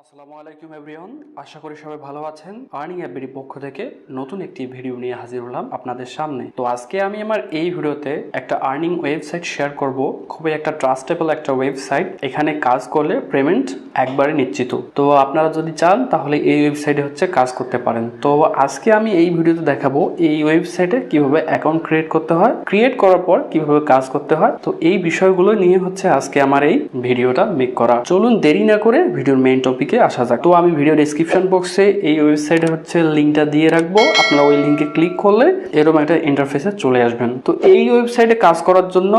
আসসালামু আলাইকুম এভরিওয়ান, আশা করি সবাই ভালো আছেন। আর্নিং অ্যাপের পক্ষ থেকে নতুন একটি ভিডিও নিয়ে হাজির হলাম আপনাদের সামনে। তো আজকে আমি আমার এই ভিডিওতে একটা আর্নিং ওয়েবসাইট শেয়ার করব, খুবই একটা ট্রাস্টেবল একটা ওয়েবসাইট। এখানে কাজ করলে পেমেন্ট একবারে নিশ্চিত। তো আপনারা যদি চান তাহলে এই ওয়েবসাইটে কাজ করতে পারেন। তো আজকে আমি এই ভিডিওতে দেখাবো এই ওয়েবসাইটে কিভাবে অ্যাকাউন্ট ক্রিয়েট করতে হয়, ক্রিয়েট করার পর কিভাবে কাজ করতে হয়। তো এই বিষয়গুলো নিয়ে আজকে আমার এই ভিডিওটা মেক করা। চলুন দেরি না করে ভিডিওর মেইন টপিকে আসা যাক। তো আমি ভিডিও ডেসক্রিপশন বক্সে এই ওয়েবসাইটে লিঙ্কটা দিয়ে রাখবো। আপনারা ওই লিঙ্কে ক্লিক করলে এরকম একটা ইন্টারফেসে চলে আসবেন। তো এই ওয়েবসাইটে কাজ করার জন্য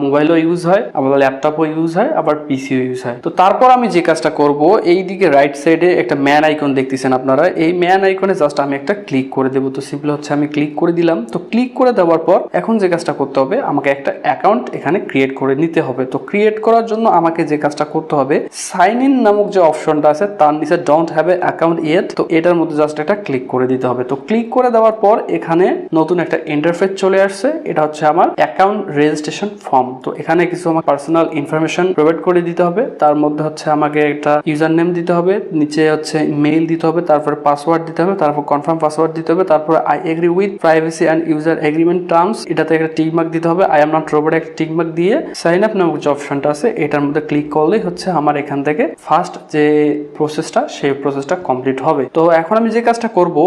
মোবাইলও ইউজ হয়, আবার ল্যাপটপও ইউজ হয়, আবার পিসিও ইউজ হয়। তো তারপর আমি যে কাজটা করব, এই দিকে রাইট সাইডে একটা ম্যান আইকন দেখতেছেন আপনারা, এই ম্যান আইকনে জাস্ট আমি একটা ক্লিক করে দেবো। তো সিম্পল আমি ক্লিক করে দিলাম। তো ক্লিক করে দেওয়ার পর এখন যে কাজটা করতে হবে, আমাকে একটা অ্যাকাউন্ট এখানে ক্রিয়েট করে নিতে হবে। তো ক্রিয়েট করার জন্য আমাকে যে কাজটা করতে হবে, সাইন ইন নামক যে অপশনটা আছে তার নিচে don't have a account yet, তো এটার মধ্যে জাস্ট একটা ক্লিক করে দিতে হবে। তো ক্লিক করে দেওয়ার পর এখানে নতুন একটা ইন্টারফেস চলে আসছে। এটা আমার অ্যাকাউন্ট রেজিস্ট্রেশন ফর্ম। তো এখানে কিছু আমার পার্সোনাল ইনফরমেশন প্রোভাইড করে দিতে হবে। তার মধ্যে আমাকে একটা ইউজার নেম দিতে হবে, নিচে মেইল দিতে হবে, তারপরে পাসওয়ার্ড দিতে হবে, তারপর কনফার্ম পাসওয়ার্ড দিতে হবে, তারপরে I agree with privacy and user agreement terms, এটাতে একটা টিক মার্ক দিতে হবে। আই এম নট রোবট একটা টিক মার্ক দিয়ে সাইন আপ নামক যে অপশনটা আছে এটার মধ্যে ক্লিক করলেই আমার এখান থেকে ফার্স্ট যে প্রসেসটা, সেই প্রসেসটা কমপ্লিট হবে। তো এখন আমি যে কাজটা করব,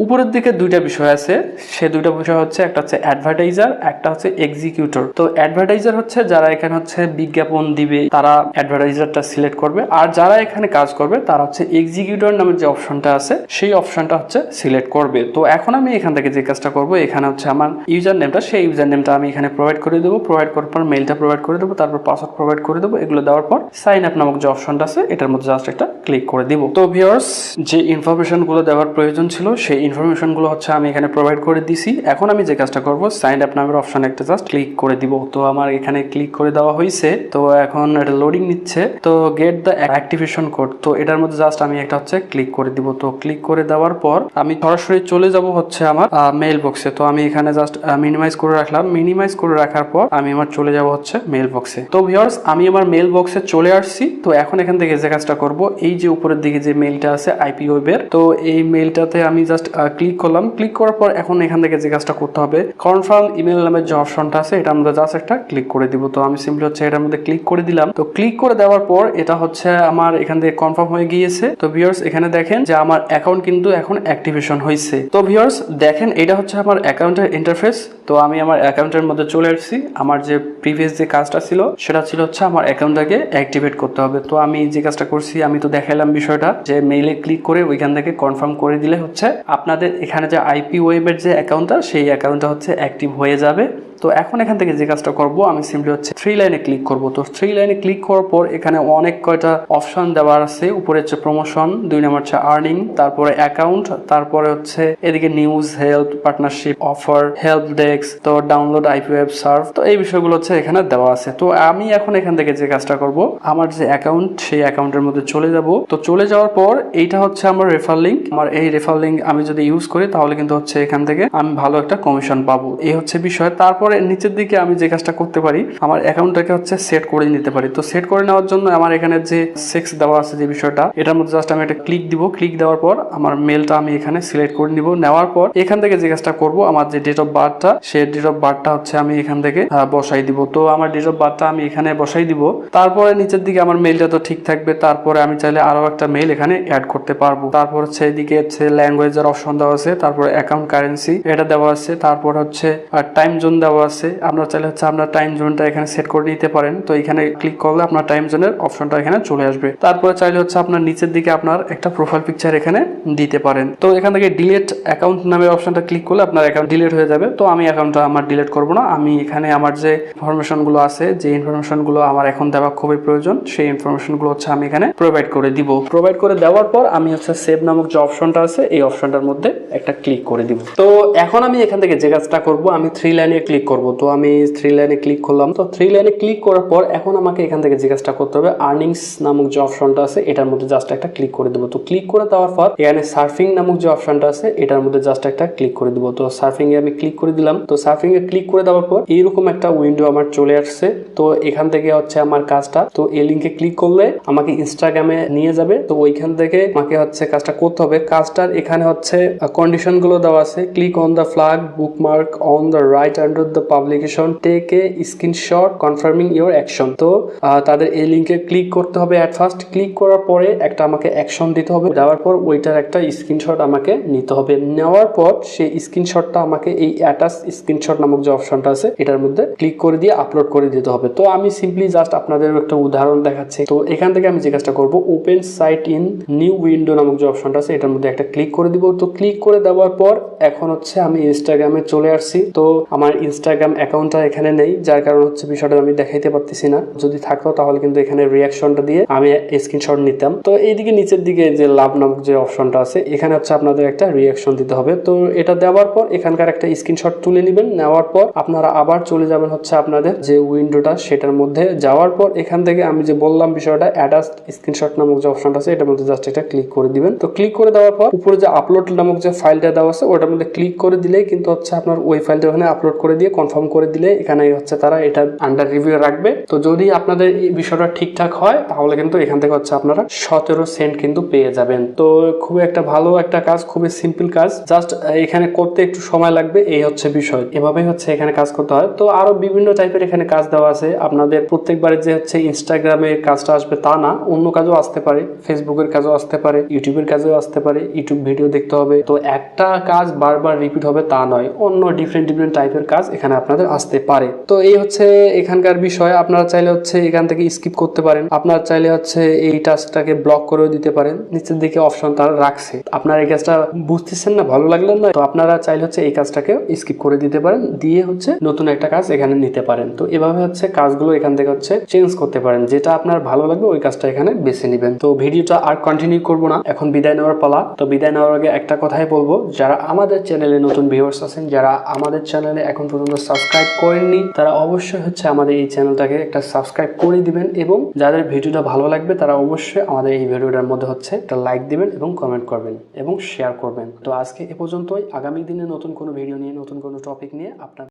উপরের দিকে দুইটা বিষয় আছে। সে দুইটা বিষয় একটা অ্যাডভার্টাইজার, একটা এক্সিকিউটর। তো অ্যাডভার্টাইজার যারা এখানে বিজ্ঞাপন দিবে, তারা অ্যাডভার্টাইজারটা সিলেক্ট করবে। আর যারা এখানে কাজ করবে তারা এক্সিকিউটর নামের যে অপশনটা আছে সেই অপশনটা সিলেক্ট করবে। তো এখন আমি এখান থেকে যে কাজটা করব, এখানে আমার ইউজার নেমটা, সেই ইউজার নেমটা আমি এখানে প্রোভাইড করে দেবো। প্রোভাইড করার পর মেইলটা প্রোভাইড করে দেবো, তারপর পাসওয়ার্ড প্রোভাইড করে দেবো। এগুলো দেওয়ার পর সাইন আপ নামক যে অপশনটা আছে এটার মধ্যে জাস্ট একটা ক্লিক করে দিব। তো ভিউয়ার্স, যে ইনফরমেশন গুলো দেওয়ার প্রয়োজন ছিল সেই ইনফরমেশন গুলো আমি এখানে প্রোভাইড করে দিছি। এখন আমি যে কাজটা করব, সাইন আপ নামের অপশনে একটা জাস্ট ক্লিক করে দিব। তো আমার এখানে ক্লিক করে দেওয়া হয়েছে। তো এখন এটা লোডিং নিচ্ছে। তো গেট দ্য অ্যাক্টিভেশন কোড, তো এটার মধ্যে জাস্ট আমি একটা ক্লিক করে দিব। তো ক্লিক করে দেওয়ার পর আমি সরাসরি চলে যাব আমার মেইল বক্সে। তো আমি এখানে জাস্ট মিনিমাইজ করে রাখলাম। মিনিমাইজ করে রাখার পর আমি চলে যাব মেইল বক্সে। তো ভিউয়ার্স, আমি আমার মেইল বক্সে চলে আসছি। তো এখন এখান থেকে যে কাজটা করব, এই যে উপরের দিকে যে মেইলটা আছে ipweb, তো এই মেইলটাতে আমি জাস্ট ক্লিক করলাম। ক্লিক করার পর এখন এখান থেকে যে কাজটা করতে হবে, কনফার্ম ইমেল নামের যে অপশনটা আছে এটার মধ্যে জাস্ট একটা ক্লিক করে দিব। তো আমি সিম্পলি এটার মধ্যে ক্লিক করে দিলাম। তো ক্লিক করে দেওয়ার পর এটা আমার এখান থেকে কনফার্ম হয়ে গিয়েছে। তো ভিউয়ার্স, এখানে দেখেন যে আমার অ্যাকাউন্ট কিন্তু এখন অ্যাক্টিভেশন হয়েছে। তো ভিউয়ার্স দেখেন, এটা আমার অ্যাকাউন্টের ইন্টারফেস। তো আমি আমার অ্যাকাউন্টের মধ্যে চলে আসছি। আমার যে প্রিভিয়াস যে কাজটা ছিল সেটা ছিল আমার অ্যাকাউন্টটাকে অ্যাক্টিভেট করতে হবে। তো আমি যে কাজটা করছি, আমি তো দেখাইলাম বিষয়টা, যে মেইলে ক্লিক করে ওইখান থেকে কনফার্ম করে দিলে আপনাদের এখানে যে ipweb এর যে অ্যাকাউন্টটা, সেই অ্যাকাউন্টটা অ্যাক্টিভ হয়ে যাবে। তো এখন এখান থেকে যে কাজটা করব, আমি সিম্পলি 3 লাইনে ক্লিক করব। তো 3 লাইনে ক্লিক করার পর এখানে অনেক কয়টা অপশন দেওয়া আছে। উপরে প্রমোশন, 2 নম্বর আর্নিং, তারপরে অ্যাকাউন্ট, তারপরে এদিকে news, help, partnership, offer, help desk, তো ডাউনলোড ipweb সার্ভ। তো এই বিষয়গুলো এখানে দেওয়া আছে। তো আমি এখন এখান থেকে যে কাজটা করব, আমার যে অ্যাকাউন্ট, সেই অ্যাকাউন্টের মধ্যে চলে যাব। তো চলে যাওয়ার পর এইটা আমার রেফার লিঙ্ক। আমার এই রেফার লিঙ্ক আমি যদি ইউজ করি তাহলে কিন্তু এখান থেকে আমি ভালো একটা কমিশন পাবো। এই বিষয়। তারপরে নিচের দিকে আমি যে কাজটা করতে পারি, আমার অ্যাকাউন্টটাকে সেট করে নিতে পারি। তো সেট করে নেওয়ার জন্য আমার এখানে যে সেক্স দেওয়া আছে যে বিষয়টা, এটার মধ্যে জাস্ট আমি একটা ক্লিক দিব। ক্লিক দেওয়ার পর আমার মেলটা আমি এখানে সিলেক্ট করে নিব। নেওয়ার পর এখান থেকে যে কাজটা করব, আমার যে ডেট অফ বার্থটা, সেই ডেট অফ বার্থটা আমি এখান থেকে বসাই দিব। তো আমার ডেট অফ বার্থটা আমি এখানে বসাই দিব। তারপরে নিচের দিকে আমার মেলটা তো ঠিক থাকবে। তারপরে আমি চাইলে আরো একটা মেল এখানে অ্যাড করতে পারবো। তারপর এদিকে ল্যাঙ্গুয়েজের অপশন দেওয়া আছে, তারপরে অ্যাকাউন্ট কারেন্সি এটা দেওয়া আছে, তারপর টাইম জোন দেওয়া আছে। আপনারা চাইলে আপনার টাইম জোনটা এখানে সেট করে নিতে পারেন। তো এখানে ক্লিক করলে আপনার টাইম জোনের অপশনটা এখানে চলে আসবে। তারপরে চাইলে আপনার নিচের দিকে আপনার একটা প্রোফাইল পিকচার এখানে দিতে পারেন। তো এখান থেকে ডিলিট অ্যাকাউন্ট নামের অপশনটা ক্লিক করলে আপনার অ্যাকাউন্ট ডিলিট হয়ে যাবে। তো আমি অ্যাকাউন্টটা আমার ডিলিট করব না। আমি এখানে আমার যে ইনফরমেশন গুলো আছে, যে ইনফরমেশন গুলো আমার এখন দেওয়া খুবই প্রয়োজন, সেই ইনফরমেশন গুলো আমি এখানে প্রোভাইড করে দিব। প্রোভাইড করে দেওয়ার পর আমি সেভ নামক যে অপশনটা আছে এই অপশনটার মধ্যে একটা ক্লিক করে দিব। তো এখন আমি এখান থেকে যে কাজটা করব, আমি 3 লাইনে ক্লিক ক্লিক করব। তো আমি 3 লাইনে ক্লিক করলাম। তো 3 লাইনে ক্লিক করার পর এখন আমাকে এখান থেকে যে কাজটা করতে হবে, আর্নিংস নামক যে অপশনটা আছে এটার মধ্যে জাস্ট একটা ক্লিক করে দেবো। তো ক্লিক করে দেওয়ার পর এখানে সার্ফিং নামক যে অপশনটা আছে এটার মধ্যে জাস্ট একটা ক্লিক করে দেবো। তো সার্ফিং এ আমি ক্লিক করে দিলাম। তো সার্ফিং এ ক্লিক করে দেওয়ার পর এইরকম একটা উইন্ডো আমার চলে আসছে। তো এখান থেকে হচ্ছে আমার কাজটা, তো এই লিঙ্কে ক্লিক করলে আমাকে ইনস্টাগ্রামে নিয়ে যাবে। তো ওইখান থেকে আমাকে হচ্ছে কাজটা করতে হবে। কাজটার এখানে হচ্ছে কন্ডিশন গুলো দেওয়া আছে, click on the flag bookmark on the right under the publication, take a screenshot confirming your action. তো তাদের এই লিঙ্কে ক্লিক করতে হবে। অ্যাট ফার্স্ট ক্লিক করার পরে একটা আমাকে অ্যাকশন দিতে হবে, দেওয়ার পর ওইটার একটা স্ক্রিনশট আমাকে নিতে হবে। নেওয়ার পর সেই স্ক্রিনশটটা আমাকে এই অ্যাটাচ স্ক্রিনশট নামক যে অপশনটা আছে এটার মধ্যে ক্লিক করে দিয়ে আপলোড করে দিতে হবে। তো আমি সিম্পলি জাস্ট আপনাদের একটা উদাহরণ দেখাচ্ছি। তো এখান থেকে আমি যে কাজটা করবো, open site in new window নামক যে অপশনটা আছে এটার মধ্যে একটা ক্লিক করে দিব। তো ক্লিক করে দেওয়ার পর এখন হচ্ছে আমি ইনস্টাগ্রামে চলে আসছি। তো আমার ইনস্টাগ্রাম অ্যাকাউন্টটা এখানে নেই, যার কারণ হচ্ছে বিষয়টা আমি দেখাইতে পারতেছি না। যদি থাকতো তাহলে কিন্তু এখানে রিয়াকশনটা দিয়ে আমি স্ক্রিনশট নিতাম। তো এইদিকে নিচের দিকে যে লাভ নামক যে অপশনটা আছে এখানে হচ্ছে আপনাদের একটা রিয়াকশন দিতে হবে। তো এটা দেওয়ার পর এখানকার একটা স্ক্রিনশট তুলে নেবেন। নেওয়ার পর আপনারা আবার চলে যাবেন হচ্ছে আপনাদের যে উইন্ডোটা সেটার মধ্যে। যাওয়ার পর এখান থেকে আমি যে বললাম বিষয়টা, অ্যাটাচ স্ক্রিনশট নামক যে অপশনটা আছে এটার মধ্যে জাস্ট এটা ক্লিক করে দিবেন। তো ক্লিক করে দেওয়ার পর উপরে যে আপলোড নামক যে ফাইলটা দেওয়া আছে ওটার মধ্যে ক্লিক করে দিলেই কিন্তু হচ্ছে আপনার ওই ফাইলটা ওখানে আপলোড করে দিয়ে কনফার্ম করে দিলে এখানে হচ্ছে তারা এটা আন্ডার রিভিউ রাখবে। তো যদি আপনাদের এই বিষয়টা ঠিকঠাক হয় তাহলে কিন্তু এখান থেকে হচ্ছে আপনারা 17 সেন্ট কিন্তু পেয়ে যাবেন। তো খুবই একটা ভালো একটা কাজ, খুবই সিম্পল কাজ, জাস্ট এখানে করতে একটু সময় লাগবে, এই হচ্ছে বিষয়। এভাবেই হচ্ছে এখানে কাজ করতে হয়। তো আরো বিভিন্ন টাইপের এখানে কাজ দেওয়া আছে। আপনাদের প্রত্যেকবারে যে হচ্ছে ইনস্টাগ্রামে কাজটা আসবে তা না, অন্য কাজও আসতে পারে, ফেসবুকের কাজও আসতে পারে, ইউটিউবের কাজও আসতে পারে, ইউটিউব ভিডিও দেখতে হবে। তো একটা কাজ বারবার রিপিট হবে তা নয়, অন্য ডিফারেন্ট টাইপের কাজ এখানে আপনাদের আসতে পারে। তো এই হচ্ছে এখানকার বিষয়। আপনারা চাইলে হচ্ছে এখান থেকে স্কিপ করতে পারেন, আপনারা চাইলে হচ্ছে এই টাস্কটাকে ব্লক করেও দিতে পারেন। নিচের দিকে অপশন তারা রাখছে। আপনারা এই কাজটা বুঝতেছেন না, ভালো লাগলেন না, তো আপনারা চাইলে হচ্ছে এই কাজটাকে স্কিপ করে দিতে পারেন, দিয়ে হচ্ছে নতুন একটা কাজ এখানে নিতে পারেন। তো এভাবে হচ্ছে কাজগুলো এখান থেকে হচ্ছে চেঞ্জ করতে পারেন, যেটা আপনার ভালো লাগবে ওই কাজটা এখানে বেছে নেবেন। তো ভিডিওটা আর কন্টিনিউ করবো না, এখন বিদায় নেওয়ার পালা। তো বিদায় নেওয়ার আগে একটা কথাই বলবো, যারা আমাদের চ্যানেলে নতুন ভিউয়ার্স আছেন, যারা আমাদের চ্যানেলে এখন পর্যন্ত সাবস্ক্রাইব করেননি, তারা অবশ্যই হচ্ছে আমাদের এই চ্যানেলটাকে একটা সাবস্ক্রাইব করে দিবেন, এবং যাদের ভিডিওটা ভালো লাগবে তারা অবশ্যই আমাদের এই ভিডিওটার মধ্যে হচ্ছে একটা লাইক দিবেন এবং কমেন্ট করবেন এবং শেয়ার করবেন। তো আজকে এ পর্যন্তই। আগামী দিনে নতুন কোনো ভিডিও নিয়ে, নতুন কোনো টপিক নিয়ে আপনার